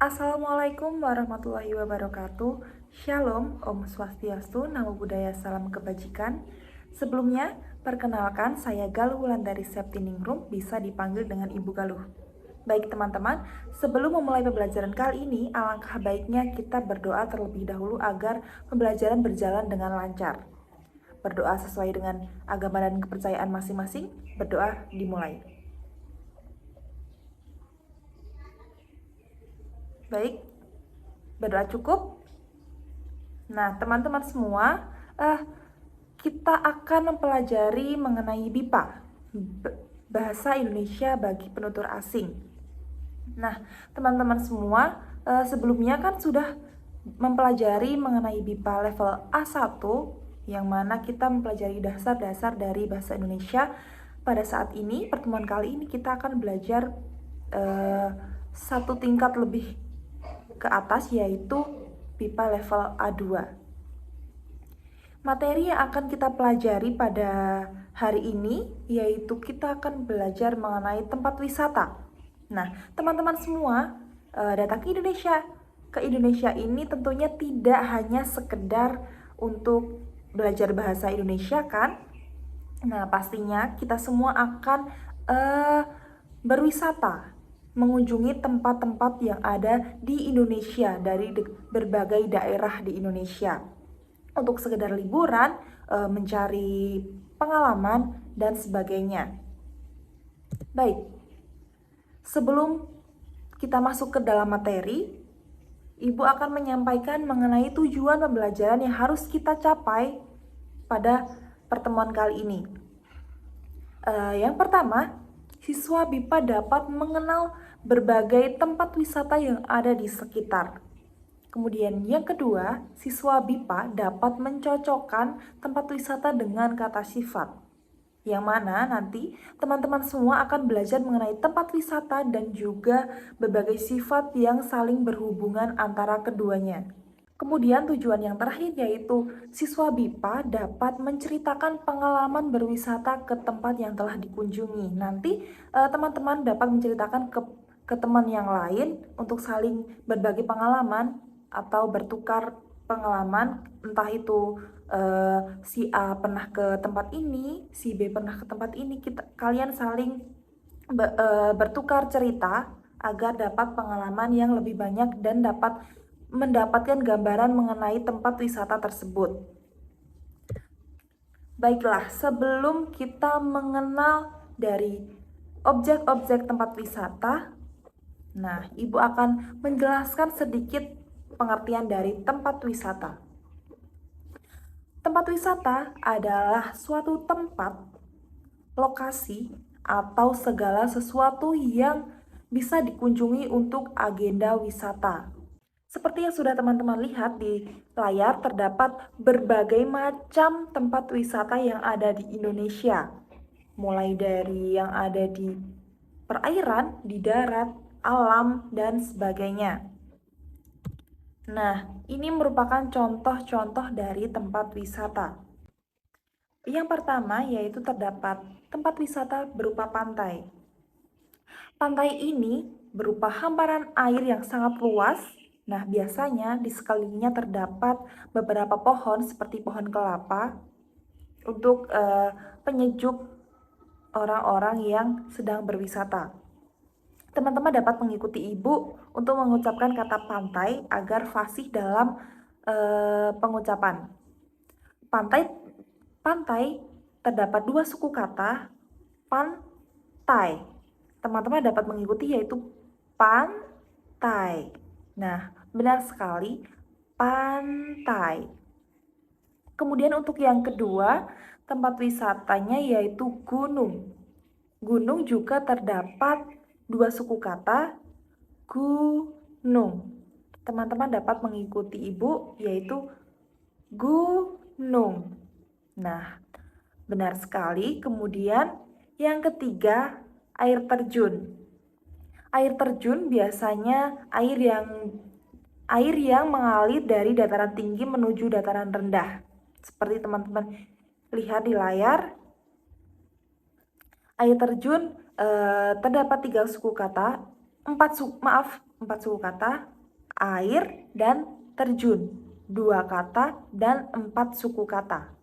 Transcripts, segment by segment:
Assalamualaikum warahmatullahi wabarakatuh. Shalom, Om Swastiastu, Namo Buddhaya, Salam Kebajikan. Sebelumnya, perkenalkan saya Galuh Wulandari Septiningrum, bisa dipanggil dengan Ibu Galuh. Baik teman-teman, sebelum memulai pembelajaran kali ini, alangkah baiknya kita berdoa terlebih dahulu agar pembelajaran berjalan dengan lancar. Berdoa sesuai dengan agama dan kepercayaan masing-masing. Berdoa dimulai. Baik, berdoa cukup. Nah, teman-teman semua, kita akan mempelajari mengenai BIPA, Bahasa Indonesia bagi Penutur Asing. Nah, teman-teman semua, sebelumnya kan sudah mempelajari mengenai BIPA level A1, yang mana kita mempelajari dasar-dasar dari bahasa Indonesia. Pada saat ini, pertemuan kali ini kita akan belajar satu tingkat lebih ke atas, yaitu BIPA level A2. Materi yang akan kita pelajari pada hari ini yaitu kita akan belajar mengenai tempat wisata. Nah, teman-teman semua datang ke Indonesia. Ke Indonesia ini tentunya tidak hanya sekedar untuk belajar bahasa Indonesia kan? Nah, pastinya kita semua akan berwisata, mengunjungi tempat-tempat yang ada di Indonesia dari berbagai daerah di Indonesia untuk sekedar liburan, mencari pengalaman dan sebagainya. Baik, sebelum kita masuk ke dalam materi, Ibu akan menyampaikan mengenai tujuan pembelajaran yang harus kita capai pada pertemuan kali ini. Yang pertama, siswa BIPA dapat mengenal berbagai tempat wisata yang ada di sekitar. Kemudian yang kedua, siswa BIPA dapat mencocokkan tempat wisata dengan kata sifat. Yang mana nanti teman-teman semua akan belajar mengenai tempat wisata dan juga berbagai sifat yang saling berhubungan antara keduanya. Kemudian tujuan yang terakhir yaitu siswa BIPA dapat menceritakan pengalaman berwisata ke tempat yang telah dikunjungi. Nanti teman-teman dapat menceritakan ke teman yang lain untuk saling berbagi pengalaman atau bertukar pengalaman, entah itu si A pernah ke tempat ini, si B pernah ke tempat ini, kalian saling bertukar cerita agar dapat pengalaman yang lebih banyak dan dapat mendapatkan gambaran mengenai tempat wisata tersebut. Baiklah, sebelum kita mengenal dari objek-objek tempat wisata, nah, Ibu akan menjelaskan sedikit pengertian dari tempat wisata. Tempat wisata adalah suatu tempat, lokasi, atau segala sesuatu yang bisa dikunjungi untuk agenda wisata. Seperti yang sudah teman-teman lihat di layar, terdapat berbagai macam tempat wisata yang ada di Indonesia. Mulai dari yang ada di perairan, di darat, alam, dan sebagainya. Nah, ini merupakan contoh-contoh dari tempat wisata. Yang pertama yaitu terdapat tempat wisata berupa pantai. Pantai ini berupa hamparan air yang sangat luas. Nah, biasanya di sekelilingnya terdapat beberapa pohon seperti pohon kelapa untuk penyejuk orang-orang yang sedang berwisata. Teman-teman dapat mengikuti Ibu untuk mengucapkan kata pantai agar fasih dalam pengucapan. Pantai terdapat dua suku kata, pantai. Teman-teman dapat mengikuti yaitu pantai. Nah, benar sekali, pantai. Kemudian untuk yang kedua, tempat wisatanya yaitu gunung. Gunung juga terdapat dua suku kata, gunung. Teman-teman dapat mengikuti Ibu yaitu gunung. Nah, benar sekali. Kemudian yang ketiga, air terjun. Air terjun biasanya air yang mengalir dari dataran tinggi menuju dataran rendah. Seperti teman-teman lihat di layar, air terjun terdapat 3 suku kata, 4 suku kata, air dan terjun. 2 kata dan 4 suku kata.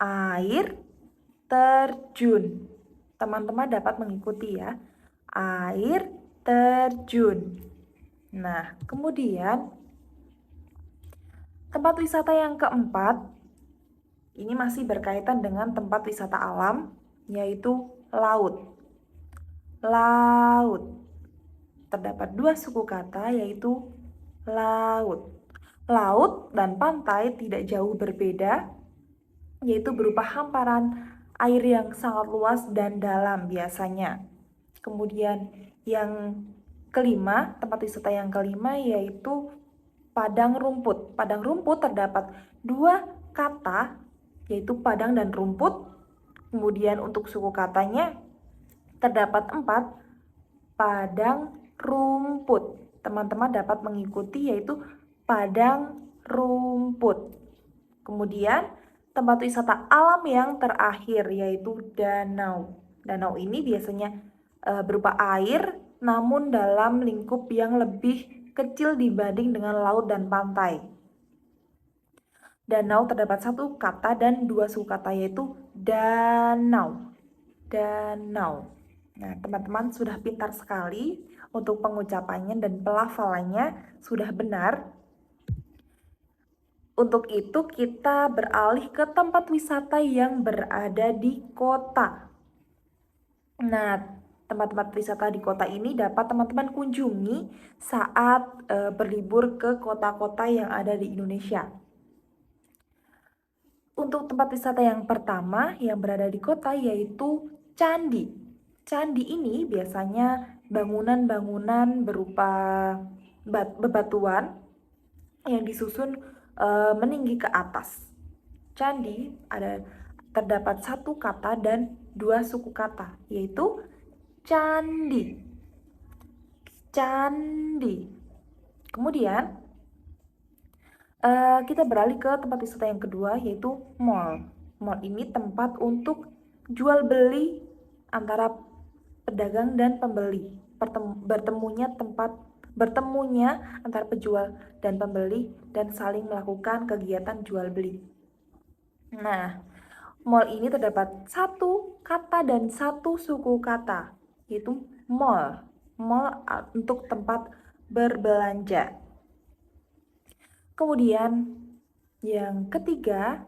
Air, terjun. Teman-teman dapat mengikuti ya. Air, terjun. Nah, kemudian tempat wisata yang keempat, ini masih berkaitan dengan tempat wisata alam, yaitu laut. Laut. Terdapat 2 suku kata, yaitu laut. Laut dan pantai tidak jauh berbeda, yaitu berupa hamparan air yang sangat luas dan dalam biasanya. Kemudian yang kelima, tempat wisata yang kelima yaitu padang rumput. Padang rumput terdapat 2 kata, yaitu padang dan rumput. Kemudian untuk suku katanya terdapat 4, padang rumput. Teman-teman dapat mengikuti yaitu padang rumput. Kemudian tempat wisata alam yang terakhir yaitu danau. Danau ini biasanya berupa air namun dalam lingkup yang lebih kecil dibanding dengan laut dan pantai. Danau terdapat 1 kata dan 2 suku kata yaitu danau. Danau. Nah, teman-teman sudah pintar sekali untuk pengucapannya dan pelafalannya sudah benar. Untuk itu kita beralih ke tempat wisata yang berada di kota. Nah, tempat-tempat wisata di kota ini dapat teman-teman kunjungi saat berlibur ke kota-kota yang ada di Indonesia. Untuk tempat wisata yang pertama yang berada di kota yaitu candi. Candi ini biasanya bangunan-bangunan berupa bebatuan yang disusun meninggi ke atas. Candi terdapat 1 kata dan 2 suku kata, yaitu candi. Candi. Kemudian kita beralih ke tempat wisata yang kedua yaitu mall. Mall ini tempat untuk jual beli antara pedagang dan pembeli. Bertemunya antara penjual dan pembeli dan saling melakukan kegiatan jual beli. Nah, mall ini terdapat 1 kata dan 1 suku kata, yaitu mall. Mall untuk tempat berbelanja. Kemudian yang ketiga,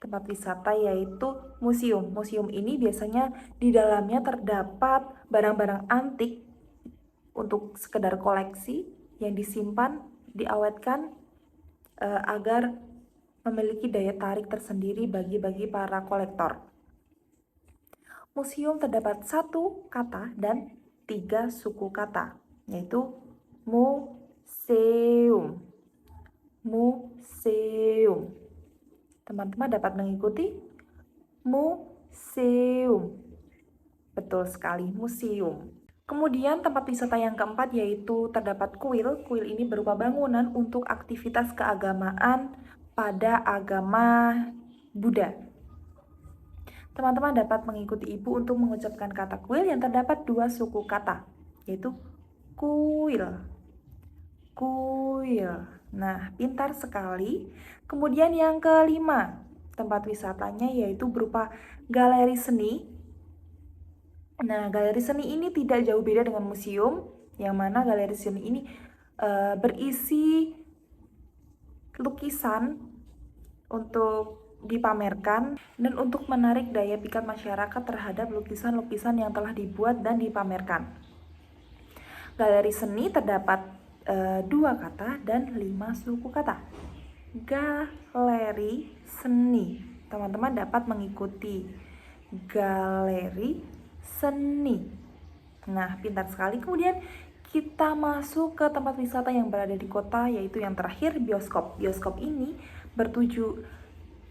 tempat wisata yaitu museum. Museum ini biasanya di dalamnya terdapat barang-barang antik untuk sekedar koleksi yang disimpan, diawetkan agar memiliki daya tarik tersendiri bagi para kolektor. Museum terdapat 1 kata dan 3 suku kata, yaitu museum. Museum. Teman-teman dapat mengikuti museum. Betul sekali, museum. Kemudian tempat wisata yang keempat yaitu terdapat kuil. Kuil ini berupa bangunan untuk aktivitas keagamaan pada agama Buddha. Teman-teman dapat mengikuti ibu untuk mengucapkan kata kuil yang terdapat 2 suku kata, yaitu kuil. Kuil. Nah, pintar sekali. Kemudian yang kelima, tempat wisatanya yaitu berupa galeri seni. Nah, galeri seni ini tidak jauh beda dengan museum, yang mana galeri seni ini berisi lukisan untuk dipamerkan dan untuk menarik daya pikat masyarakat terhadap lukisan-lukisan yang telah dibuat dan dipamerkan. Galeri seni terdapat 2 kata dan 5 suku kata. Galeri seni. Teman-teman dapat mengikuti galeri seni. Nah, pintar sekali. Kemudian kita masuk ke tempat wisata yang berada di kota, yaitu yang terakhir, bioskop. Bioskop ini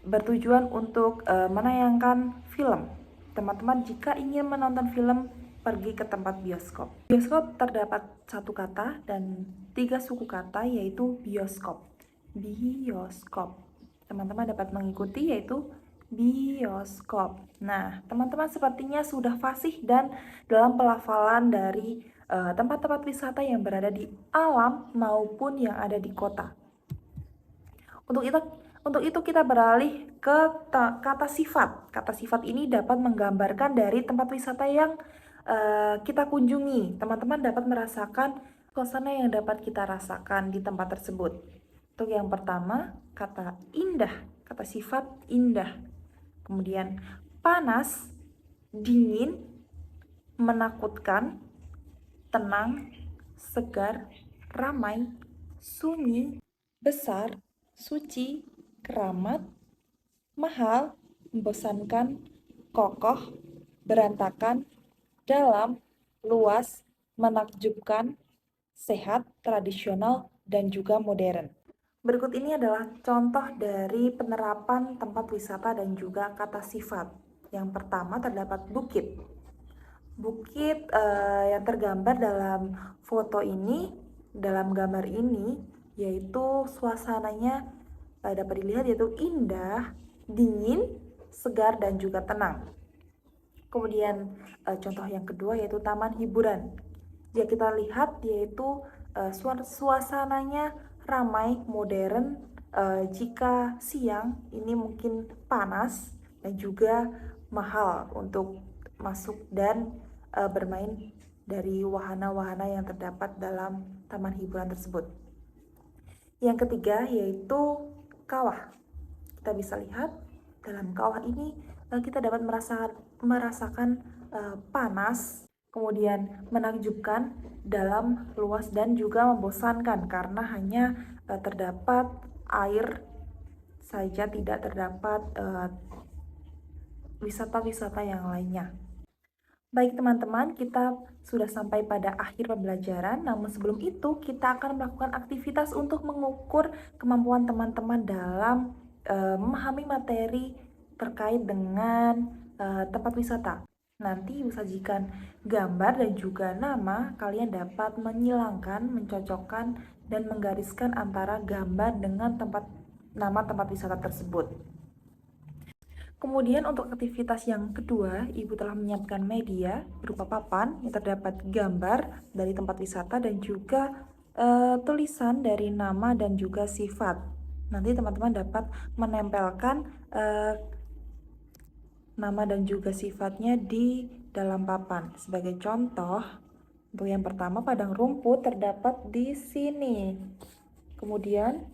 bertujuan untuk menayangkan film. Teman-teman jika ingin menonton film, pergi ke tempat bioskop. Bioskop terdapat 1 kata dan 3 suku kata, yaitu bioskop. Bioskop. Teman-teman dapat mengikuti yaitu bioskop. Nah, teman-teman sepertinya sudah fasih dan dalam pelafalan dari tempat-tempat wisata yang berada di alam maupun yang ada di kota. Untuk itu kita beralih ke kata sifat. Kata sifat ini dapat menggambarkan dari tempat wisata yang kita kunjungi. Teman-teman dapat merasakan suasana yang dapat kita rasakan di tempat tersebut. Untuk yang pertama, kata indah, kata sifat indah. Kemudian panas, dingin, menakutkan, tenang, segar, ramai, sunyi, besar, suci, keramat, mahal, membosankan, kokoh, berantakan, dalam, luas, menakjubkan, sehat, tradisional, dan juga modern. Berikut ini adalah contoh dari penerapan tempat wisata dan juga kata sifat. Yang pertama terdapat bukit. Bukit yang tergambar dalam foto ini, dalam gambar ini, yaitu suasananya dapat dilihat yaitu indah, dingin, segar, dan juga tenang. Kemudian contoh yang kedua yaitu taman hiburan. Jika kita lihat yaitu suasananya ramai, modern. Jika siang ini mungkin panas dan juga mahal untuk masuk dan bermain dari wahana-wahana yang terdapat dalam taman hiburan tersebut. Yang ketiga yaitu kawah. Kita bisa lihat dalam kawah ini kita dapat merasakan panas, kemudian menakjubkan, dalam, luas, dan juga membosankan karena hanya terdapat air saja, tidak terdapat wisata-wisata yang lainnya. Baik teman-teman, kita sudah sampai pada akhir pembelajaran, namun sebelum itu kita akan melakukan aktivitas untuk mengukur kemampuan teman-teman dalam memahami materi terkait dengan tempat wisata. Nanti Ibu sajikan gambar dan juga nama, kalian dapat menyilangkan, mencocokkan, dan menggariskan antara gambar dengan nama tempat wisata tersebut. Kemudian untuk aktivitas yang kedua, Ibu telah menyiapkan media berupa papan yang terdapat gambar dari tempat wisata dan juga tulisan dari nama dan juga sifat. Nanti teman-teman dapat menempelkan nama dan juga sifatnya di dalam papan. Sebagai contoh, untuk yang pertama padang rumput terdapat di sini. Kemudian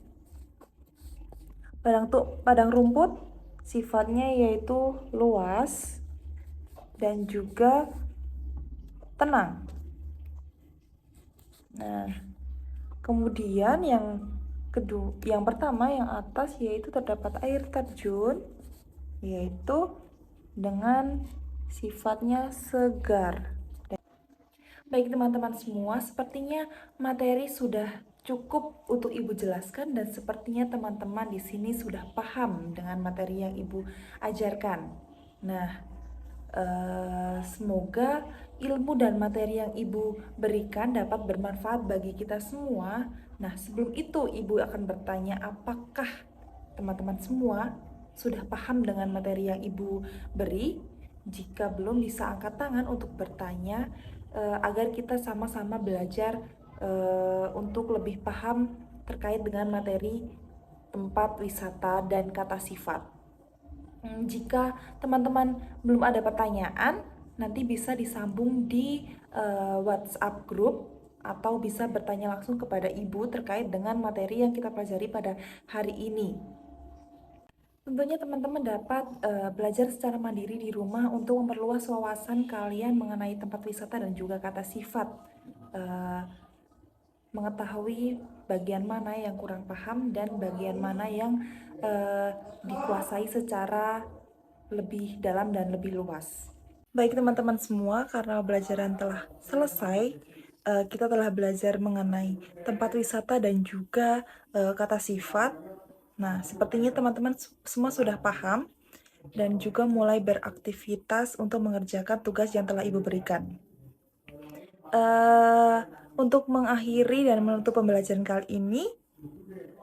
padang rumput sifatnya yaitu luas dan juga tenang. Nah, kemudian yang pertama yang atas yaitu terdapat air terjun, yaitu dengan sifatnya segar. Baik teman-teman semua, sepertinya materi sudah cukup untuk Ibu jelaskan dan sepertinya teman-teman di sini sudah paham dengan materi yang Ibu ajarkan. Nah, semoga ilmu dan materi yang Ibu berikan dapat bermanfaat bagi kita semua. Nah, sebelum itu Ibu akan bertanya, apakah teman-teman semua sudah paham dengan materi yang Ibu beri? Jika belum, bisa angkat tangan untuk bertanya agar kita sama-sama belajar untuk lebih paham terkait dengan materi tempat wisata dan kata sifat. Jika teman-teman belum ada pertanyaan, nanti bisa disambung di WhatsApp group atau bisa bertanya langsung kepada Ibu terkait dengan materi yang kita pelajari pada hari ini. Tentunya teman-teman dapat belajar secara mandiri di rumah untuk memperluas wawasan kalian mengenai tempat wisata dan juga kata sifat. Mengetahui bagian mana yang kurang paham dan bagian mana yang dikuasai secara lebih dalam dan lebih luas. Baik teman-teman semua, karena pembelajaran telah selesai, kita telah belajar mengenai tempat wisata dan juga kata sifat. Nah, sepertinya teman-teman semua sudah paham dan juga mulai beraktivitas untuk mengerjakan tugas yang telah Ibu berikan. Untuk mengakhiri dan menutup pembelajaran kali ini,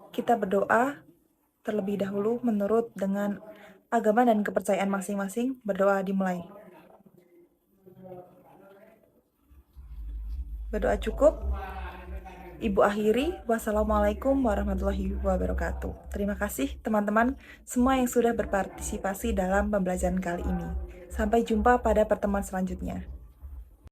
kita berdoa terlebih dahulu menurut dengan agama dan kepercayaan masing-masing. Berdoa dimulai. Berdoa cukup. Ibu akhiri, wassalamualaikum warahmatullahi wabarakatuh. Terima kasih teman-teman semua yang sudah berpartisipasi dalam pembelajaran kali ini. Sampai jumpa pada pertemuan selanjutnya.